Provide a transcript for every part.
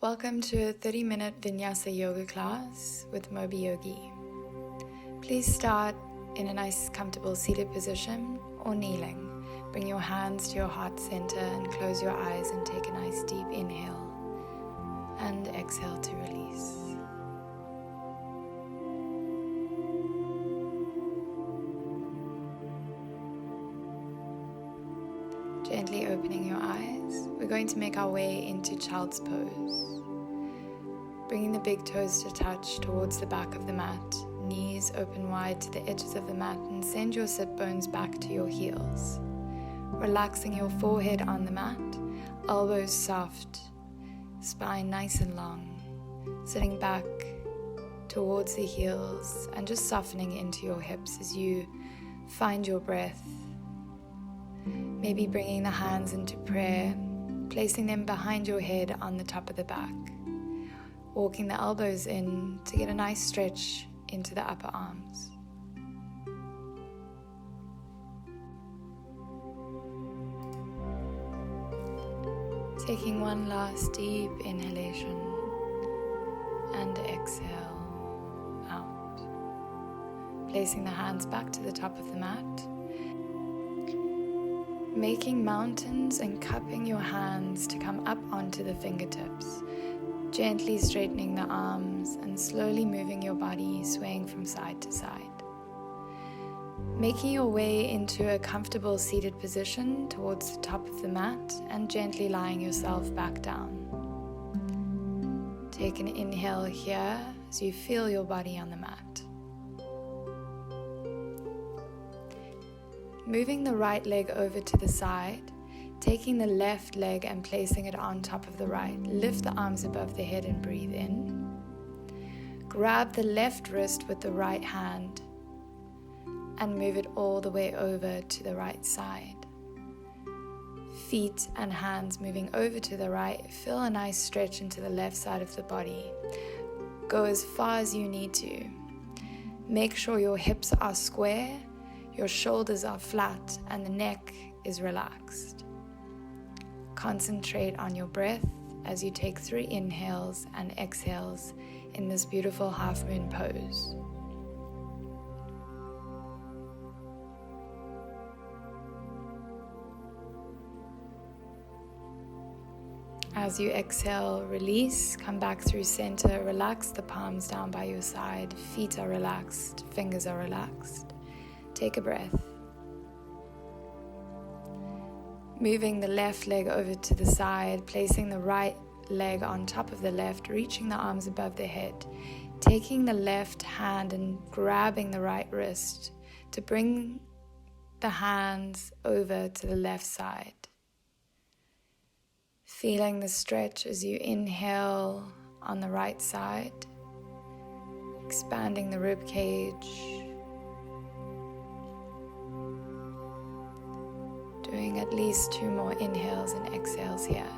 Welcome to a 30-minute Vinyasa yoga class with Moby Yogi. Please start in a nice comfortable seated position or kneeling. Bring your hands to your heart center and close your eyes and take a nice deep inhale and exhale to release. Gently opening your eyes, we're going to make our way into Child's Pose. Bringing the big toes to touch towards the back of the mat, knees open wide to the edges of the mat, and send your sit bones back to your heels. Relaxing your forehead on the mat, elbows soft, spine nice and long, sitting back towards the heels and just softening into your hips as you find your breath. Maybe bringing the hands into prayer, placing them behind your head on the top of the back. Walking the elbows in to get a nice stretch into the upper arms. Taking one last deep inhalation and exhale out. Placing the hands back to the top of the mat. Making mountains and cupping your hands to come up onto the fingertips. Gently straightening the arms and slowly moving your body, swaying from side to side. Making your way into a comfortable seated position towards the top of the mat and gently lying yourself back down. Take an inhale here as you feel your body on the mat. Moving the right leg over to the side, taking the left leg and placing it on top of the right. Lift the arms above the head and breathe in. Grab the left wrist with the right hand and move it all the way over to the right side. Feet and hands moving over to the right. Feel a nice stretch into the left side of the body. Go as far as you need to. Make sure your hips are square, your shoulders are flat, and the neck is relaxed. Concentrate on your breath as you take 3 inhales and exhales in this beautiful half moon pose. As you exhale, release, come back through center, relax the palms down by your side, feet are relaxed, fingers are relaxed. Take a breath. Moving the left leg over to the side, placing the right leg on top of the left, reaching the arms above the head, taking the left hand and grabbing the right wrist to bring the hands over to the left side. Feeling the stretch as you inhale on the right side, expanding the rib cage. Doing at least 2 more inhales and exhales here.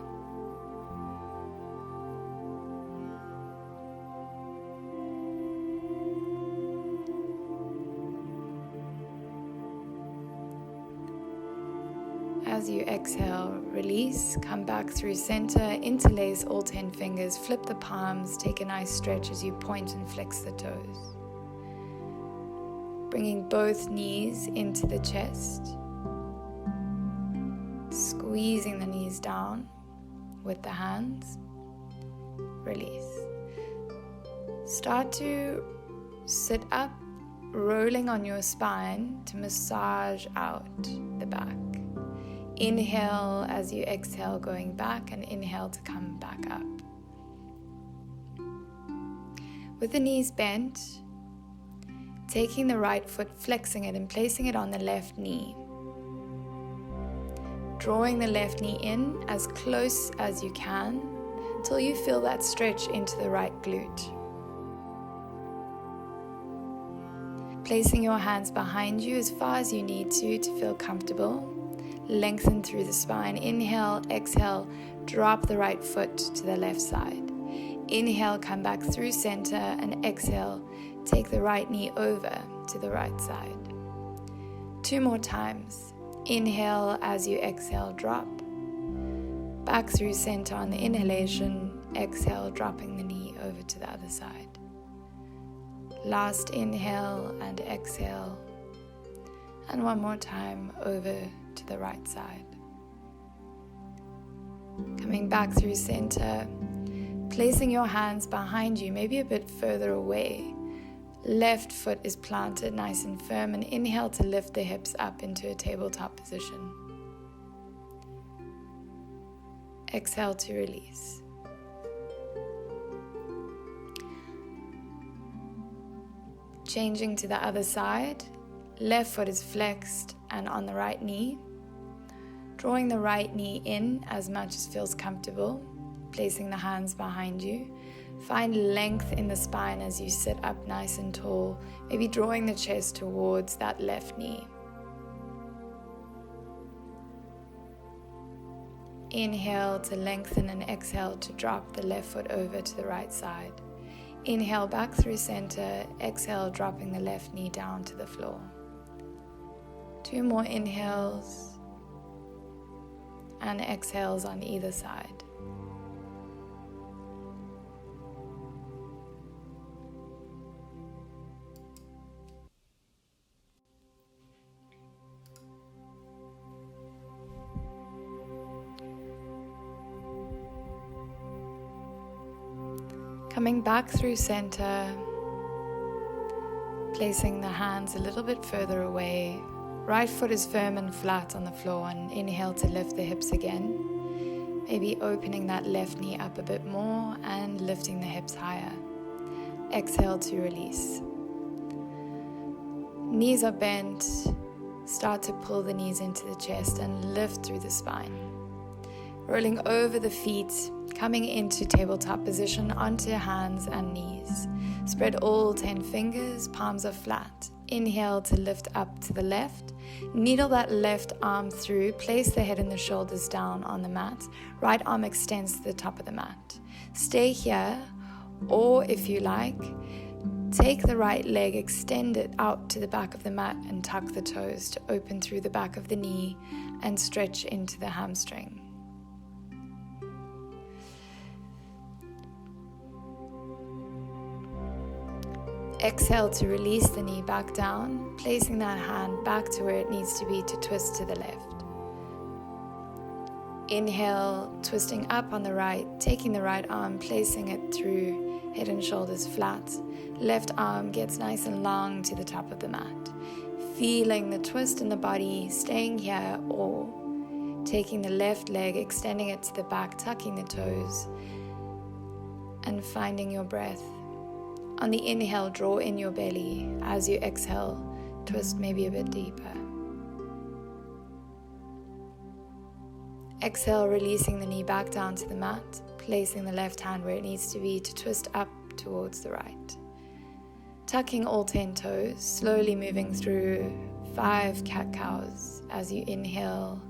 As you exhale, release, come back through center, interlace all 10 fingers, flip the palms, take a nice stretch as you point and flex the toes. Bringing both knees into the chest. Squeezing the knees down with the hands, release. Start to sit up, rolling on your spine to massage out the back. Inhale as you exhale, going back, and inhale to come back up. With the knees bent, taking the right foot, flexing it and placing it on the left knee. Drawing the left knee in as close as you can until you feel that stretch into the right glute. Placing your hands behind you as far as you need to feel comfortable. Lengthen through the spine. Inhale, exhale, drop the right foot to the left side. Inhale, come back through center, and exhale, take the right knee over to the right side. 2 more times. Inhale as you exhale, drop. Back through center on the inhalation. Exhale, dropping the knee over to the other side. Last inhale and exhale. And one more time over to the right side. Coming back through center, placing your hands behind you, maybe a bit further away. Left foot is planted nice and firm, and inhale to lift the hips up into a tabletop position. Exhale to release. Changing to the other side, left foot is flexed and on the right knee. Drawing the right knee in as much as feels comfortable, placing the hands behind you. Find length in the spine as you sit up nice and tall, maybe drawing the chest towards that left knee. Inhale to lengthen and exhale to drop the left foot over to the right side. Inhale back through center, exhale dropping the left knee down to the floor. 2 more inhales and exhales on either side. Coming back through center, placing the hands a little bit further away. Right foot is firm and flat on the floor, and inhale to lift the hips again. Maybe opening that left knee up a bit more and lifting the hips higher. Exhale to release. Knees are bent. Start to pull the knees into the chest and lift through the spine. Rolling over the feet, coming into tabletop position onto hands and knees. Spread all 10 fingers, palms are flat. Inhale to lift up to the left. Needle that left arm through. Place the head and the shoulders down on the mat. Right arm extends to the top of the mat. Stay here, or if you like, take the right leg, extend it out to the back of the mat and tuck the toes to open through the back of the knee and stretch into the hamstring. Exhale to release the knee back down, placing that hand back to where it needs to be to twist to the left. Inhale, twisting up on the right, taking the right arm, placing it through head and shoulders flat. Left arm gets nice and long to the top of the mat. Feeling the twist in the body, staying here, or taking the left leg, extending it to the back, tucking the toes, and finding your breath. On the inhale, draw in your belly. As you exhale, twist maybe a bit deeper. Exhale, releasing the knee back down to the mat, placing the left hand where it needs to be to twist up towards the right. Tucking all 10 toes, slowly moving through 5 cat-cows. As you inhale,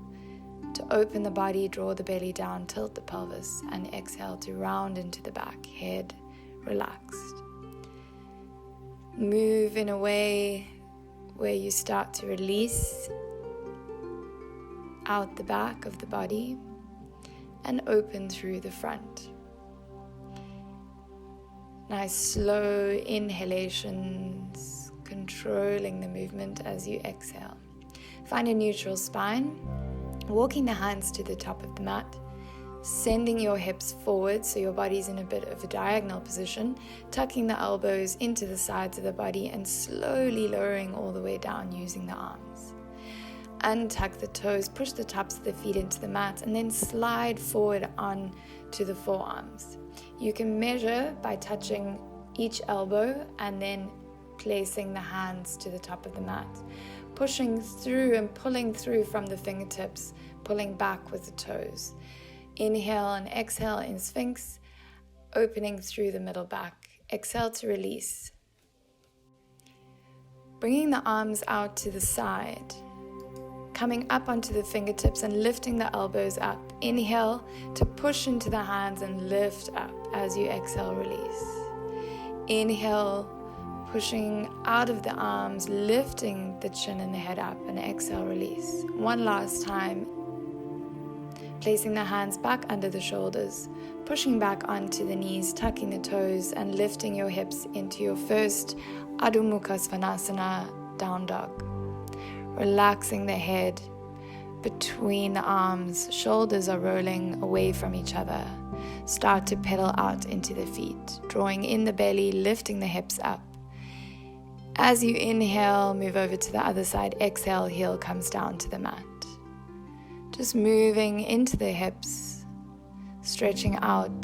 to open the body, draw the belly down, tilt the pelvis, and exhale to round into the back, head relaxed. Move in a way where you start to release out the back of the body and open through the front. Nice slow inhalations, controlling the movement as you exhale. Find a neutral spine, walking the hands to the top of the mat, sending your hips forward so your body's in a bit of a diagonal position, tucking the elbows into the sides of the body and slowly lowering all the way down using the arms. Untuck the toes, push the tops of the feet into the mat, and then slide forward on to the forearms. You can measure by touching each elbow and then placing the hands to the top of the mat. Pushing through and pulling through from the fingertips, pulling back with the toes. Inhale and exhale in Sphinx, opening through the middle back. Exhale to release. Bringing the arms out to the side, coming up onto the fingertips and lifting the elbows up. Inhale to push into the hands and lift up. As you exhale, release. Inhale, pushing out of the arms, lifting the chin and the head up, and exhale, release. One last time. Placing the hands back under the shoulders, pushing back onto the knees, tucking the toes, and lifting your hips into your first Adho Mukha Svanasana, down dog. Relaxing the head between the arms, shoulders are rolling away from each other. Start to pedal out into the feet, drawing in the belly, lifting the hips up. As you inhale, move over to the other side. Exhale, heel comes down to the mat. Just moving into the hips, stretching out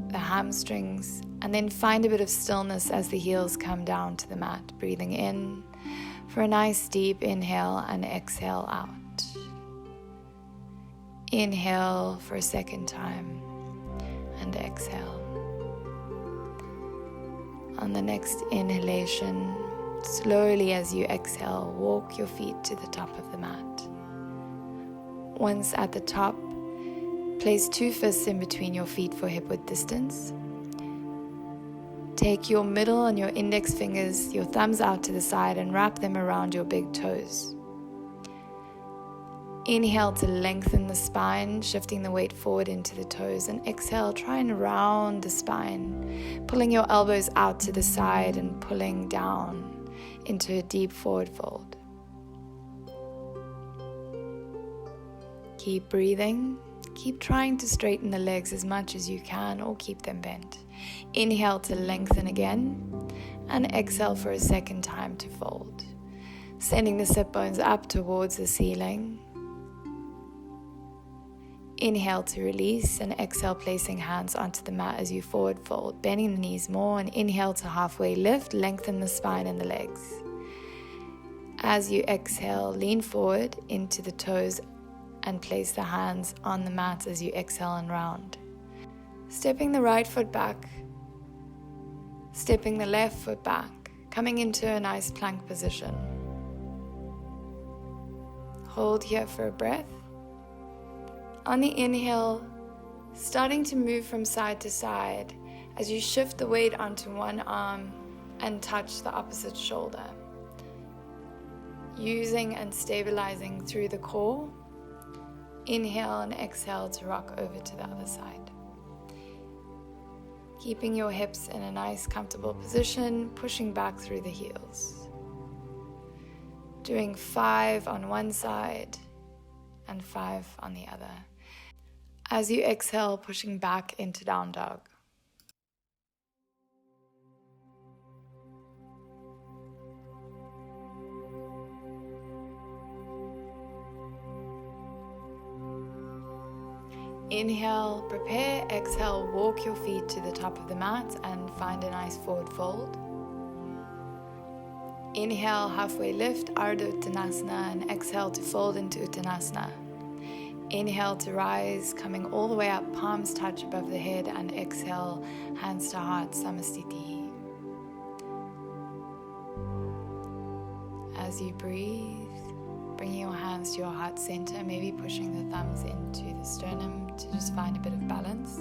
the hamstrings, and then find a bit of stillness as the heels come down to the mat. Breathing in for a nice deep inhale and exhale out. Inhale for a second time and exhale. On the next inhalation, slowly as you exhale, walk your feet to the top of the mat. Once at the top, place 2 fists in between your feet for hip width distance. Take your middle and your index fingers, your thumbs out to the side, and wrap them around your big toes. Inhale to lengthen the spine, shifting the weight forward into the toes, and exhale, try and round the spine, pulling your elbows out to the side and pulling down into a deep forward fold. Keep breathing. Keep trying to straighten the legs as much as you can or keep them bent. Inhale to lengthen again and exhale for a second time to fold. Sending the sit bones up towards the ceiling. Inhale to release and exhale, placing hands onto the mat as you forward fold, bending the knees more, and inhale to halfway lift, lengthen the spine and the legs. As you exhale, lean forward into the toes and place the hands on the mat as you exhale and round. Stepping the right foot back, stepping the left foot back, coming into a nice plank position. Hold here for a breath. On the inhale, starting to move from side to side as you shift the weight onto one arm and touch the opposite shoulder. Using and stabilizing through the core. Inhale and exhale to rock over to the other side. Keeping your hips in a nice comfortable position, pushing back through the heels. Doing 5 on one side and 5 on the other. As you exhale, pushing back into down dog. Inhale, prepare, exhale, walk your feet to the top of the mat and find a nice forward fold. Inhale, halfway lift, Ardha Uttanasana, and exhale to fold into Uttanasana. Inhale to rise, coming all the way up, palms touch above the head, and exhale, hands to heart, Samastiti. As you breathe, bringing your hands to your heart center, maybe pushing the thumbs into the sternum to just find a bit of balance.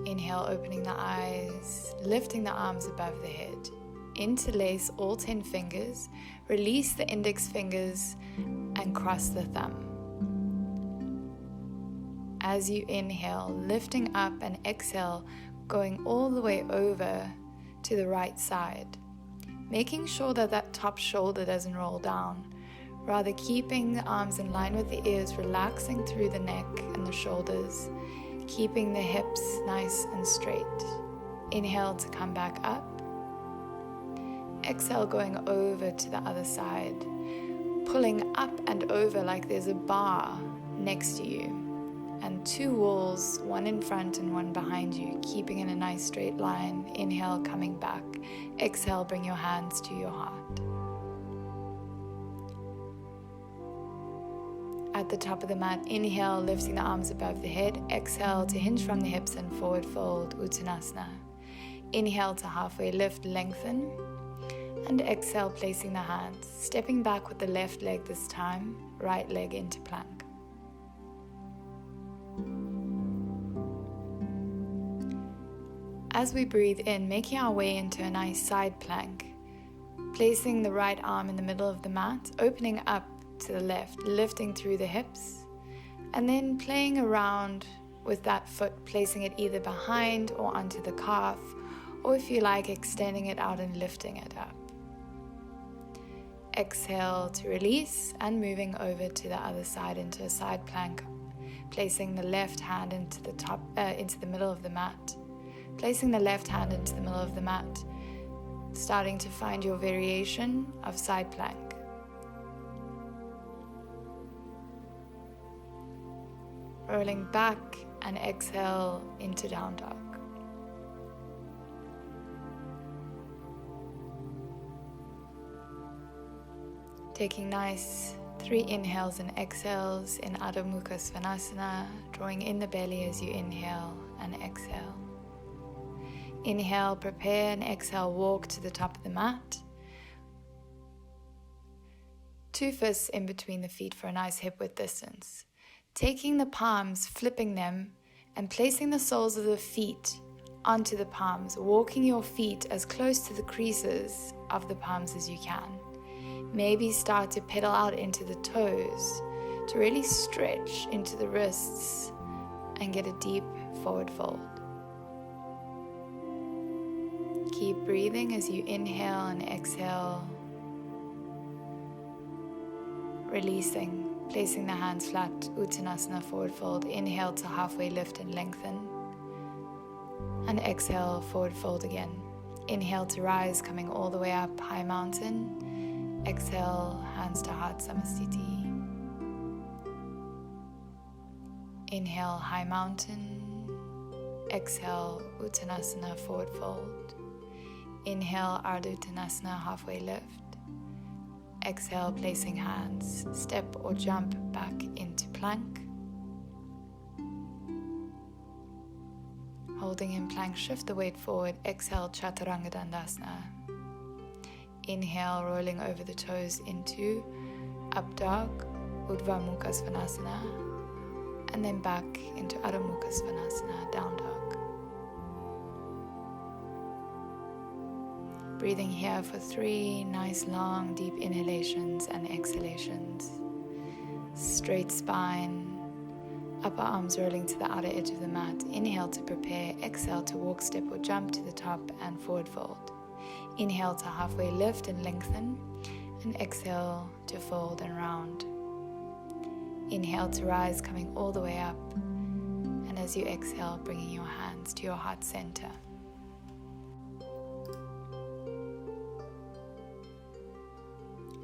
Inhale, opening the eyes, lifting the arms above the head. Interlace all 10 fingers, release the index fingers, and cross the thumb. As you inhale, lifting up, and exhale, going all the way over to the right side. Making sure that that top shoulder doesn't roll down, rather keeping the arms in line with the ears, relaxing through the neck and the shoulders, keeping the hips nice and straight. Inhale to come back up. Exhale, going over to the other side, pulling up and over like there's a bar next to you, and 2 walls, one in front and one behind you, keeping in a nice straight line. Inhale, coming back. Exhale, bring your hands to your heart. At the top of the mat, inhale, lifting the arms above the head. Exhale to hinge from the hips and forward fold, Uttanasana. Inhale to halfway lift, lengthen. And exhale, placing the hands, stepping back with the left leg this time, right leg into plank. As we breathe in, making our way into a nice side plank, Placing the right arm in the middle of the mat, opening up to the left, lifting through the hips, and then playing around with that foot, placing it either behind or onto the calf, or if you like, extending it out and lifting it up. Exhale to release and moving over to the other side into a side plank, placing the left hand into the middle of the mat. Placing the left hand into the middle of the mat, starting to find your variation of side plank. Rolling back and exhale into down dog. Taking nice 3 inhales and exhales in Adho Mukha Svanasana, drawing in the belly as you inhale and exhale. Inhale, prepare, and exhale, walk to the top of the mat. 2 fists in between the feet for a nice hip width distance. Taking the palms, flipping them, and placing the soles of the feet onto the palms, walking your feet as close to the creases of the palms as you can. Maybe start to pedal out into the toes to really stretch into the wrists and get a deep forward fold. Keep breathing as you inhale and exhale, releasing. Placing the hands flat, Uttanasana, forward fold. Inhale to halfway lift and lengthen. And exhale, forward fold again. Inhale to rise, coming all the way up, high mountain. Exhale, hands to heart, Samasthiti. Inhale, high mountain. Exhale, Uttanasana, forward fold. Inhale, Ardha Uttanasana, halfway lift. Exhale, placing hands, step or jump back into plank. Holding in plank, shift the weight forward. Exhale, Chaturanga Dandasana. Inhale, rolling over the toes into up dog, Urdhva Mukha Svanasana. And then back into Adho Mukha Svanasana, down dog. Breathing here for 3 nice long deep inhalations and exhalations. Straight spine, upper arms rolling to the outer edge of the mat. Inhale to prepare, exhale to walk, step or jump to the top and forward fold. Inhale to halfway lift and lengthen, and exhale to fold and round. Inhale to rise, coming all the way up, and as you exhale, bringing your hands to your heart center.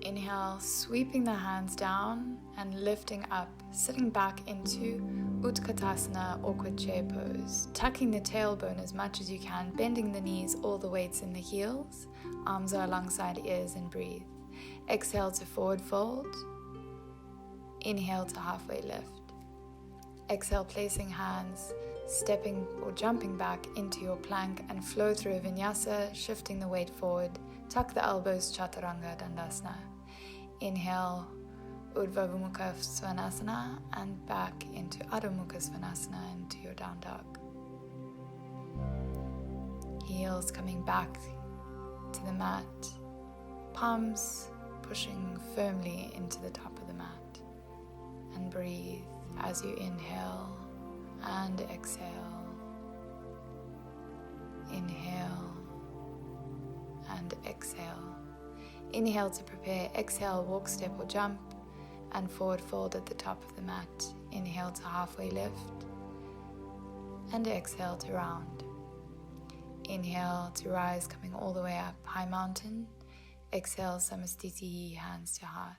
Inhale, sweeping the hands down and lifting up, sitting back into Utkatasana, awkward chair pose. Tucking the tailbone as much as you can, bending the knees, all the weights in the heels. Arms are alongside ears and breathe. Exhale to forward fold. Inhale to halfway lift. Exhale, placing hands, stepping or jumping back into your plank and flow through a vinyasa, shifting the weight forward. Tuck the elbows, Chaturanga Dandasana. Inhale, Urdhva Mukha Svanasana, and back into Adho Mukha Svanasana, into your down dog. Heels coming back to the mat, palms pushing firmly into the top of the mat. And breathe as you inhale and exhale. Inhale and exhale. Inhale to prepare, exhale, walk, step or jump, and forward fold at the top of the mat. Inhale to halfway lift, and exhale to round. Inhale to rise, coming all the way up, high mountain. Exhale, Samasthiti, hands to heart.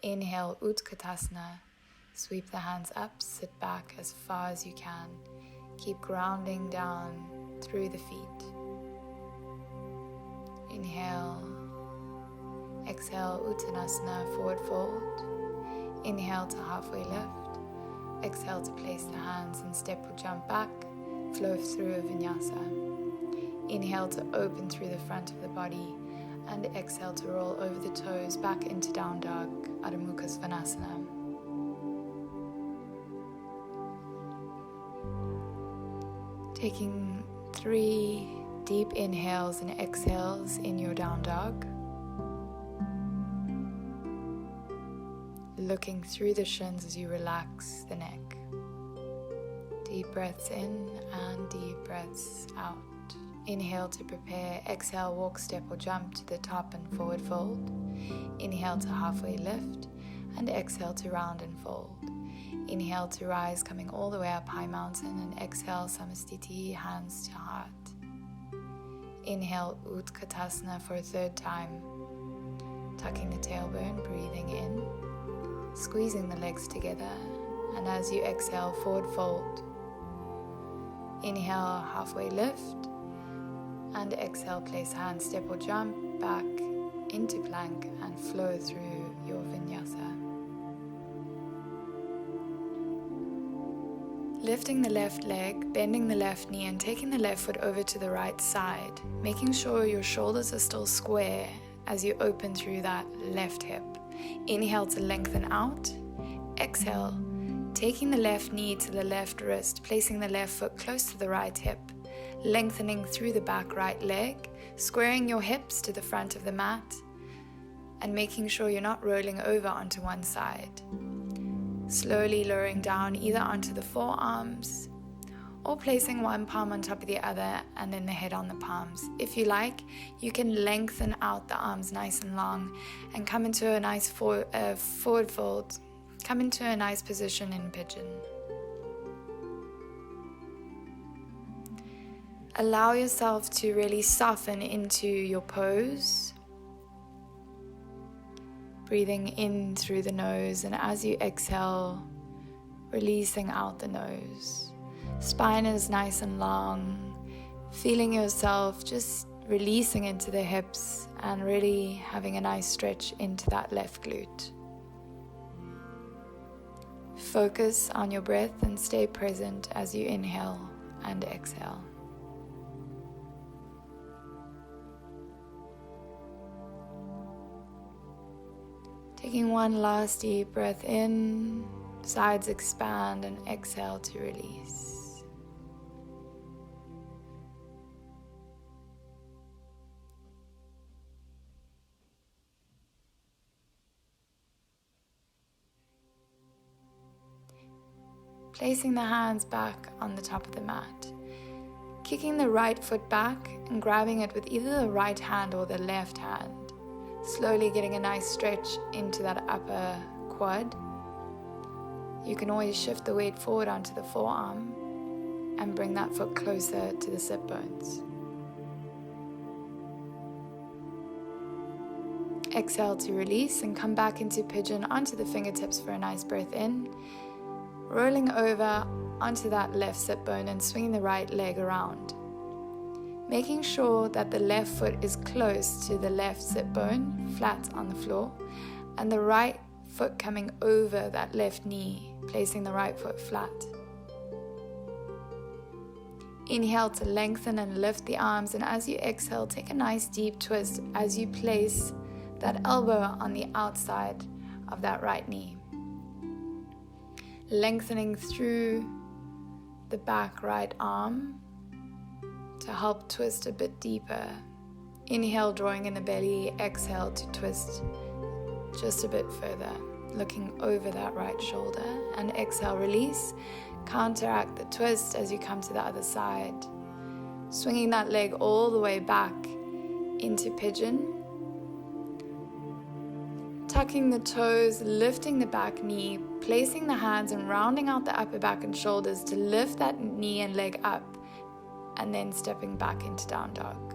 Inhale, Utkatasana, sweep the hands up, sit back as far as you can. Keep grounding down through the feet. Inhale, exhale, Uttanasana, forward fold. Inhale to halfway lift. Exhale to place the hands and step or jump back, flow through a vinyasa. Inhale to open through the front of the body, and exhale to roll over the toes back into down dog, Adho Mukha Svanasana. Taking 3 deep inhales and exhales in your down dog. Looking through the shins as you relax the neck. Deep breaths in and deep breaths out. Inhale to prepare. Exhale, walk, step or jump to the top and forward fold. Inhale to halfway lift and exhale to round and fold. Inhale to rise, coming all the way up high mountain, and exhale Samastiti, hands to heart. Inhale Utkatasana for a third time. Tucking the tailbone, breathing in, squeezing the legs together, and as you exhale, forward fold. Inhale, halfway lift, and exhale, place hand, step or jump back into plank and flow through your Vinyasa. Lifting the left leg, bending the left knee and taking the left foot over to the right side, making sure your shoulders are still square as you open through that left hip. Inhale to lengthen out. Exhale, taking the left knee to the left wrist, placing the left foot close to the right hip, lengthening through the back right leg, squaring your hips to the front of the mat, and making sure you're not rolling over onto one side. Slowly lowering down either onto the forearms or placing one palm on top of the other and then the head on the palms. If you like, you can lengthen out the arms nice and long and come into a nice forward fold. Come into a nice position in pigeon. Allow yourself to really soften into your pose. Breathing in through the nose, and as you exhale, releasing out the nose. Spine is nice and long. Feeling yourself just releasing into the hips and really having a nice stretch into that left glute. Focus on your breath and stay present as you inhale and exhale. Taking one last deep breath in, sides expand, and exhale to release. Placing the hands back on the top of the mat. Kicking the right foot back and grabbing it with either the right hand or the left hand. Slowly getting a nice stretch into that upper quad. You can always shift the weight forward onto the forearm and bring that foot closer to the sit bones. Exhale to release and come back into pigeon onto the fingertips for a nice breath in. Rolling over onto that left sit bone and swinging the right leg around. Making sure that the left foot is close to the left sit bone, flat on the floor, and the right foot coming over that left knee, placing the right foot flat. Inhale to lengthen and lift the arms, and as you exhale, take a nice deep twist as you place that elbow on the outside of that right knee. Lengthening through the back right arm to help twist a bit deeper. Inhale, drawing in the belly. Exhale to twist just a bit further, looking over that right shoulder. And exhale, release. Counteract the twist as you come to the other side. Swinging that leg all the way back into pigeon. Tucking the toes, lifting the back knee, placing the hands and rounding out the upper back and shoulders to lift that knee and leg up, and then stepping back into down dog.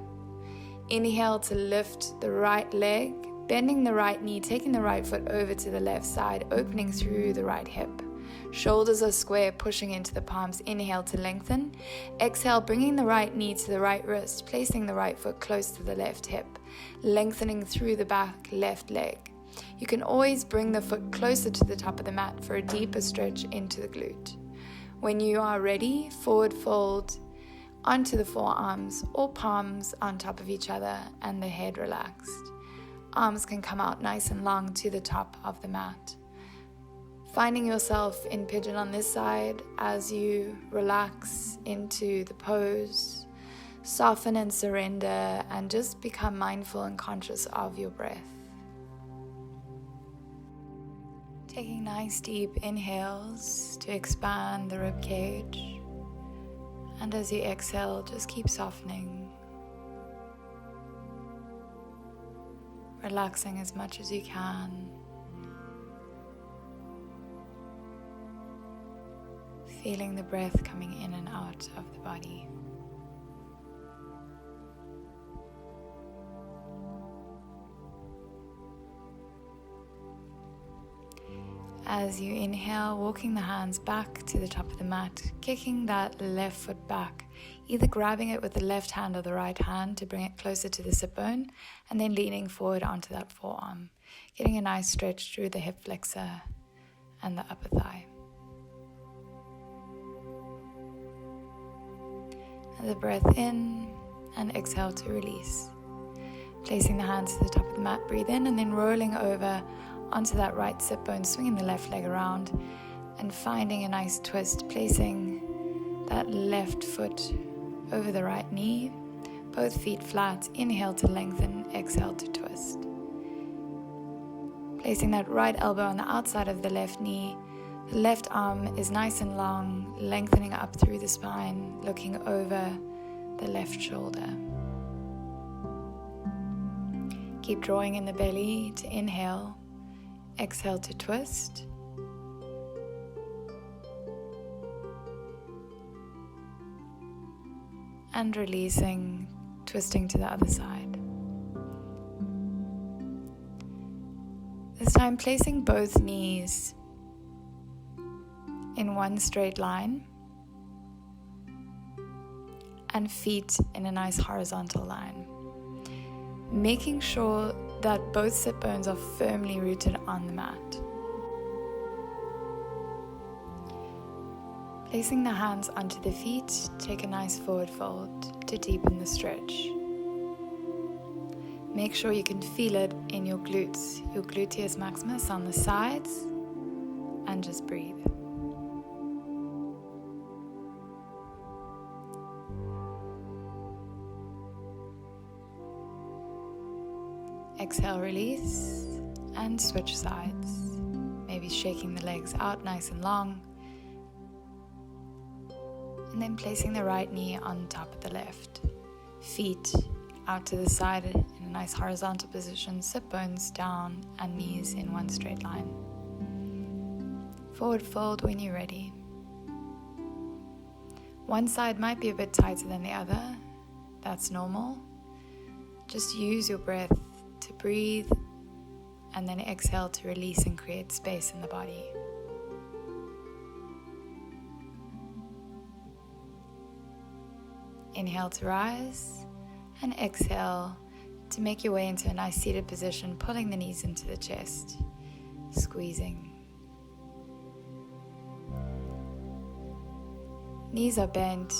Inhale to lift the right leg, bending the right knee, taking the right foot over to the left side, opening through the right hip. Shoulders are square, pushing into the palms. Inhale to lengthen. Exhale, bringing the right knee to the right wrist, placing the right foot close to the left hip, lengthening through the back left leg. You can always bring the foot closer to the top of the mat for a deeper stretch into the glute. When you are ready, forward fold onto the forearms or palms on top of each other and the head relaxed. Arms can come out nice and long to the top of the mat. Finding yourself in pigeon on this side as you relax into the pose. Soften and surrender and just become mindful and conscious of your breath. Taking nice deep inhales to expand the rib cage. And as you exhale, just keep softening. Relaxing as much as you can. Feeling the breath coming in and out of the body. As you inhale, walking the hands back to the top of the mat, kicking that left foot back, either grabbing it with the left hand or the right hand to bring it closer to the sit bone, and then leaning forward onto that forearm, getting a nice stretch through the hip flexor and the upper thigh. The breath in and exhale to release. Placing the hands to the top of the mat, breathe in and then rolling over onto that right sit bone, swinging the left leg around and finding a nice twist, placing that left foot over the right knee, both feet flat. Inhale to lengthen, exhale to twist. Placing that right elbow on the outside of the left knee. The left arm is nice and long, lengthening up through the spine, looking over the left shoulder. Keep drawing in the belly to inhale, exhale to twist. And releasing, twisting to the other side. This time placing both knees in one straight line and feet in a nice horizontal line. Making sure that both sit bones are firmly rooted on the mat. Placing the hands onto the feet, take a nice forward fold to deepen the stretch. Make sure you can feel it in your glutes, your gluteus maximus on the sides, and just breathe. Exhale, release, and switch sides. Maybe shaking the legs out nice and long. And then placing the right knee on top of the left. Feet out to the side in a nice horizontal position, sit bones down and knees in one straight line. Forward fold when you're ready. One side might be a bit tighter than the other. That's normal. Just use your breath to breathe and then exhale to release and create space in the body. Inhale to rise and exhale to make your way into a nice seated position, pulling the knees into the chest, squeezing. Knees are bent,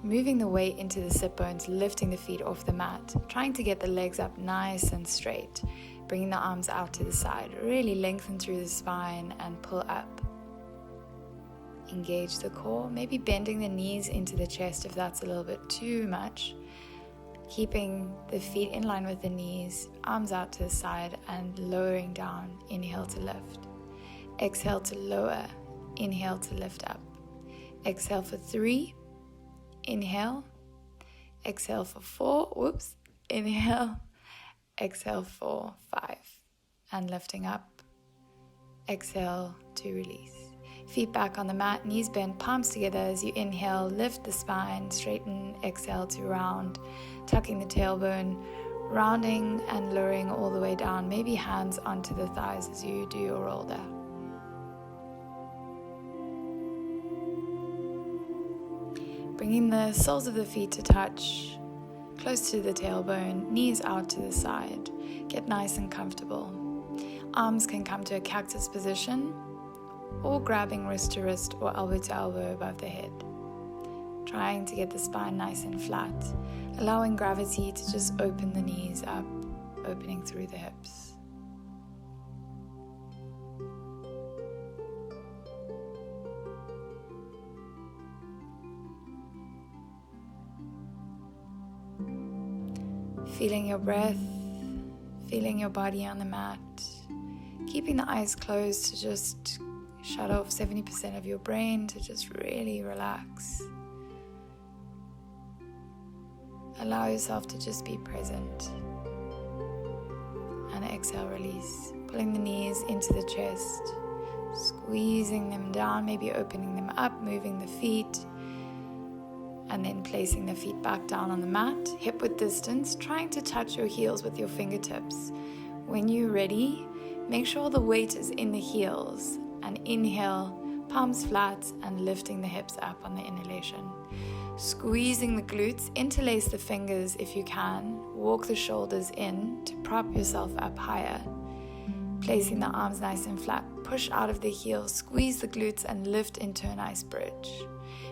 moving the weight into the sit bones, lifting the feet off the mat, trying to get the legs up nice and straight, bringing the arms out to the side. Really lengthen through the spine and pull up. Engage the core, maybe bending the knees into the chest if that's a little bit too much. Keeping the feet in line with the knees, arms out to the side and lowering down. Inhale to lift. Exhale to lower. Inhale to lift up. Exhale for 3. Inhale, exhale for 4, inhale, exhale for 5, and lifting up, exhale to release. Feet back on the mat, knees bent, palms together as you inhale, lift the spine, straighten, exhale to round, tucking the tailbone, rounding and lowering all the way down, maybe hands onto the thighs as you do your roll down. Bringing the soles of the feet to touch, close to the tailbone, knees out to the side. Get nice and comfortable. Arms can come to a cactus position, or grabbing wrist to wrist or elbow to elbow above the head. Trying to get the spine nice and flat, allowing gravity to just open the knees up, opening through the hips. Feeling your breath, feeling your body on the mat, keeping the eyes closed to just shut off 70% of your brain, to just really relax. Allow yourself to just be present. And exhale, release. Pulling the knees into the chest, squeezing them down, maybe opening them up, moving the feet, and then placing the feet back down on the mat, hip width distance, trying to touch your heels with your fingertips. When you're ready, make sure the weight is in the heels, and inhale, palms flat, and lifting the hips up on the inhalation. Squeezing the glutes, interlace the fingers if you can, walk the shoulders in to prop yourself up higher. Placing the arms nice and flat, push out of the heels, squeeze the glutes and lift into a nice bridge.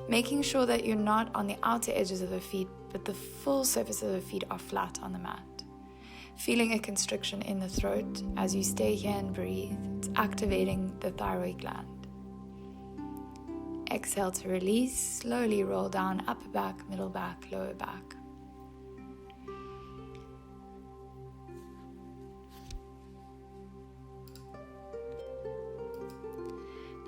Making sure that you're not on the outer edges of the feet, but the full surface of the feet are flat on the mat. Feeling a constriction in the throat as you stay here and breathe. It's activating the thyroid gland. Exhale to release, slowly roll down, upper back, middle back, lower back.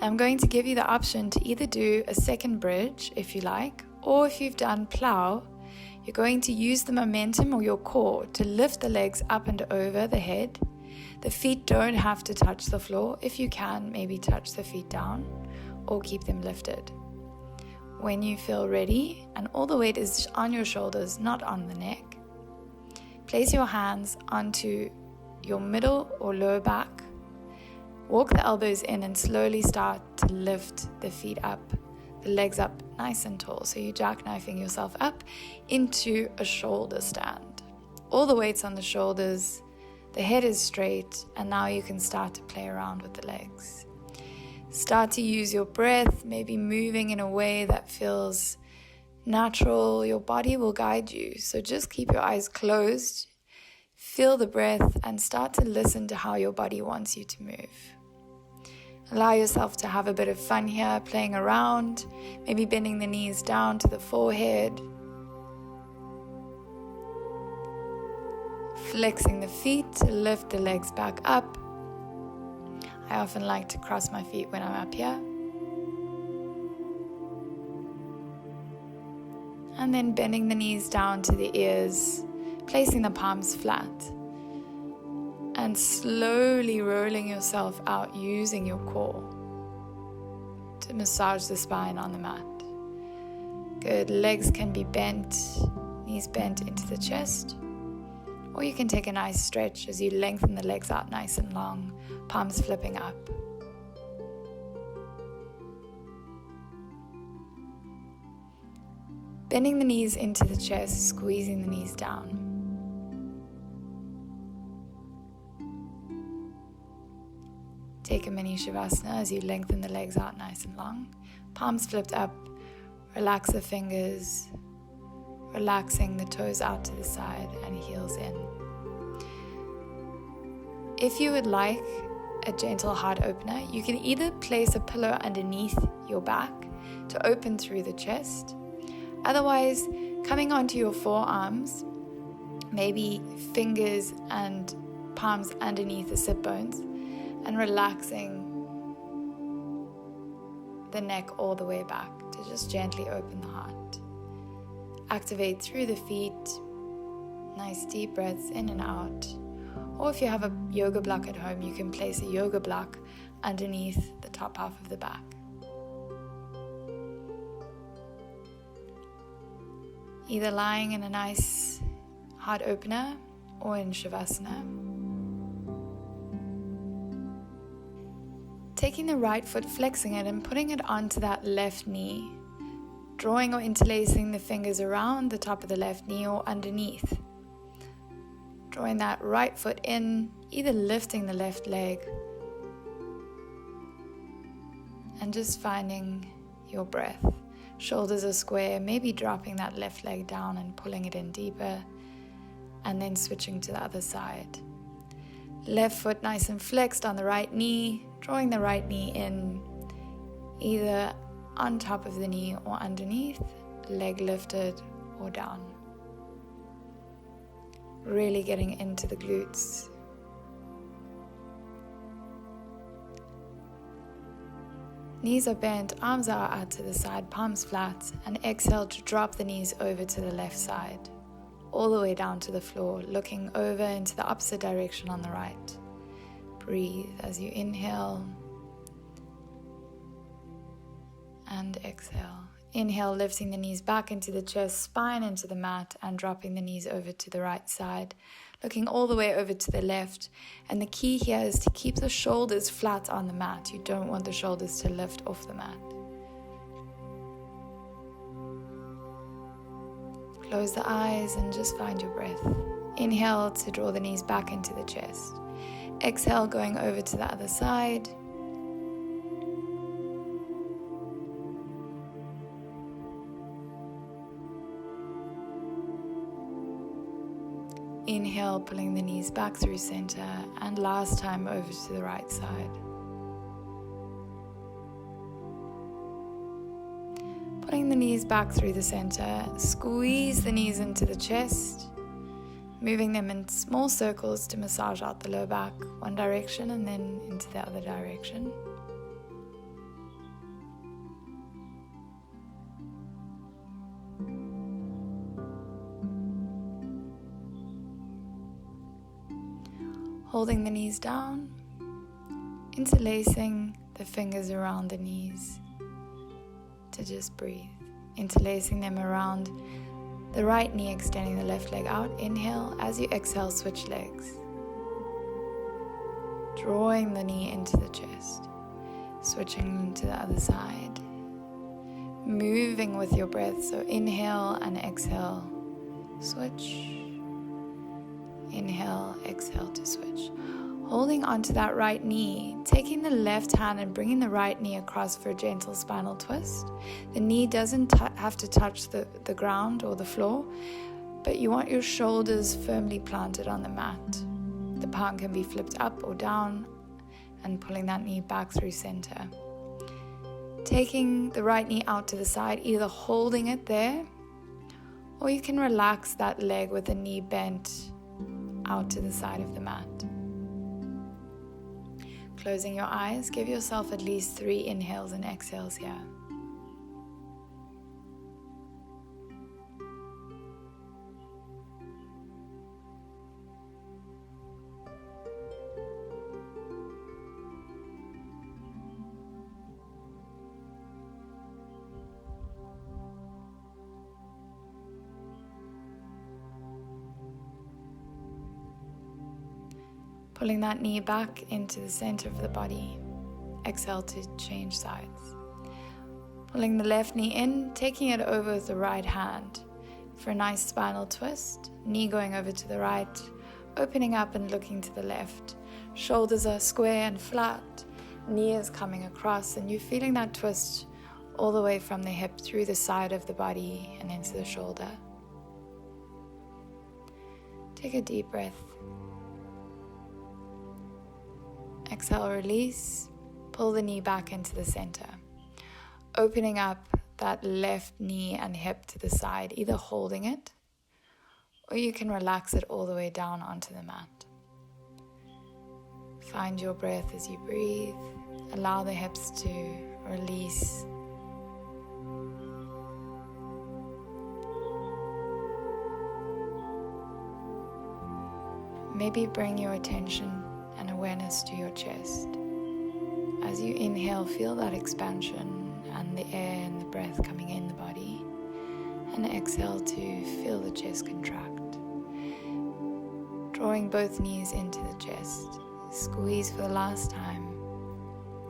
I'm going to give you the option to either do a second bridge if you like, or if you've done plow, you're going to use the momentum or your core to lift the legs up and over the head. The feet don't have to touch the floor. If you can, maybe touch the feet down or keep them lifted. When you feel ready and all the weight is on your shoulders, not on the neck, place your hands onto your middle or lower back. Walk the elbows in and slowly start to lift the feet up, the legs up nice and tall. So you're jackknifing yourself up into a shoulder stand. All the weight's on the shoulders, the head is straight, and now you can start to play around with the legs. Start to use your breath, maybe moving in a way that feels natural. Your body will guide you. So just keep your eyes closed, feel the breath, and start to listen to how your body wants you to move. Allow yourself to have a bit of fun here, playing around, maybe bending the knees down to the forehead. Flexing the feet to lift the legs back up. I often like to cross my feet when I'm up here. And then bending the knees down to the ears, placing the palms flat. And slowly rolling yourself out using your core to massage the spine on the mat. Good. Legs can be bent, knees bent into the chest. Or you can take a nice stretch as you lengthen the legs out nice and long, palms flipping up. Bending the knees into the chest, squeezing the knees down. Take a mini Shavasana as you lengthen the legs out nice and long. Palms flipped up, relax the fingers, relaxing the toes out to the side and heels in. If you would like a gentle heart opener, you can either place a pillow underneath your back to open through the chest. Otherwise, coming onto your forearms, maybe fingers and palms underneath the sit bones, and relaxing the neck all the way back to just gently open the heart. Activate through the feet, nice deep breaths in and out. Or if you have a yoga block at home, you can place a yoga block underneath the top half of the back. Either lying in a nice heart opener or in Shavasana. Taking the right foot, flexing it and putting it onto that left knee. Drawing or interlacing the fingers around the top of the left knee or underneath. Drawing that right foot in, either lifting the left leg. And just finding your breath. Shoulders are square, maybe dropping that left leg down and pulling it in deeper. And then switching to the other side. Left foot nice and flexed on the right knee. Drawing the right knee in, either on top of the knee or underneath, leg lifted or down. really getting into the glutes. Knees are bent, arms are out to the side, palms flat, and exhale to drop the knees over to the left side, all the way down to the floor, looking over into the opposite direction on the right. Breathe as you inhale and exhale. Inhale, lifting the knees back into the chest, spine into the mat, and dropping the knees over to the right side, looking all the way over to the left. And the key here is to keep the shoulders flat on the mat. You don't want the shoulders to lift off the mat. Close the eyes and just find your breath. Inhale to draw the knees back into the chest. Exhale, going over to the other side. Inhale, pulling the knees back through center, and last time over to the right side. Pulling the knees back through the center, squeeze the knees into the chest, moving them in small circles to massage out the lower back, one direction and then into the other direction. Holding the knees down, interlacing the fingers around the knees to just breathe. Interlacing them around the right knee, extending the left leg out. Inhale. As you exhale, switch legs. Drawing the knee into the chest. Switching to the other side. Moving with your breath. So inhale and exhale. Switch. Inhale, exhale to switch. Holding onto that right knee, taking the left hand and bringing the right knee across for a gentle spinal twist. The knee doesn't have to touch the ground or the floor, but you want your shoulders firmly planted on the mat. The palm can be flipped up or down and pulling that knee back through center. Taking the right knee out to the side, either holding it there, or you can relax that leg with the knee bent out to the side of the mat. Closing your eyes, give yourself at least 3 inhales and exhales here. Pulling that knee back into the center of the body. Exhale to change sides. Pulling the left knee in, taking it over with the right hand for a nice spinal twist. Knee going over to the right, opening up and looking to the left. Shoulders are square and flat. Knee is coming across, and you're feeling that twist all the way from the hip through the side of the body and into the shoulder. Take a deep breath. Exhale, release, pull the knee back into the center. Opening up that left knee and hip to the side, either holding it, or you can relax it all the way down onto the mat. Find your breath as you breathe. Allow the hips to release. Maybe bring your attention and awareness to your chest. As you inhale, feel that expansion and the air and the breath coming in the body, and exhale to feel the chest contract. Drawing both knees into the chest, squeeze for the last time,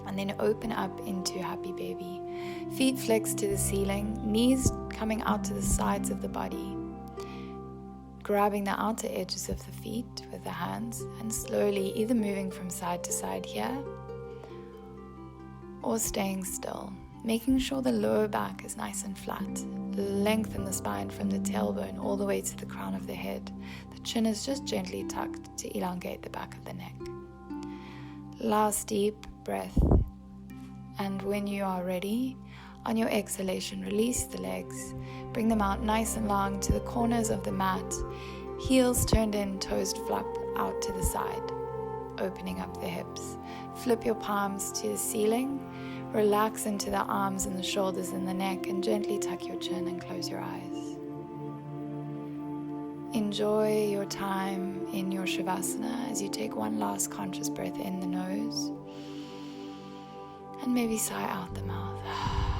and then open up into happy baby. Feet flexed to the ceiling, knees coming out to the sides of the body. Grabbing the outer edges of the feet with the hands and slowly either moving from side to side here or staying still, making sure the lower back is nice and flat. Lengthen the spine from the tailbone all the way to the crown of the head. The chin is just gently tucked to elongate the back of the neck. Last deep breath, and when you are ready, on your exhalation, release the legs. Bring them out nice and long to the corners of the mat. Heels turned in, toes flap out to the side, opening up the hips. Flip your palms to the ceiling. Relax into the arms and the shoulders and the neck, and gently tuck your chin and close your eyes. Enjoy your time in your Shavasana as you take one last conscious breath in the nose and maybe sigh out the mouth.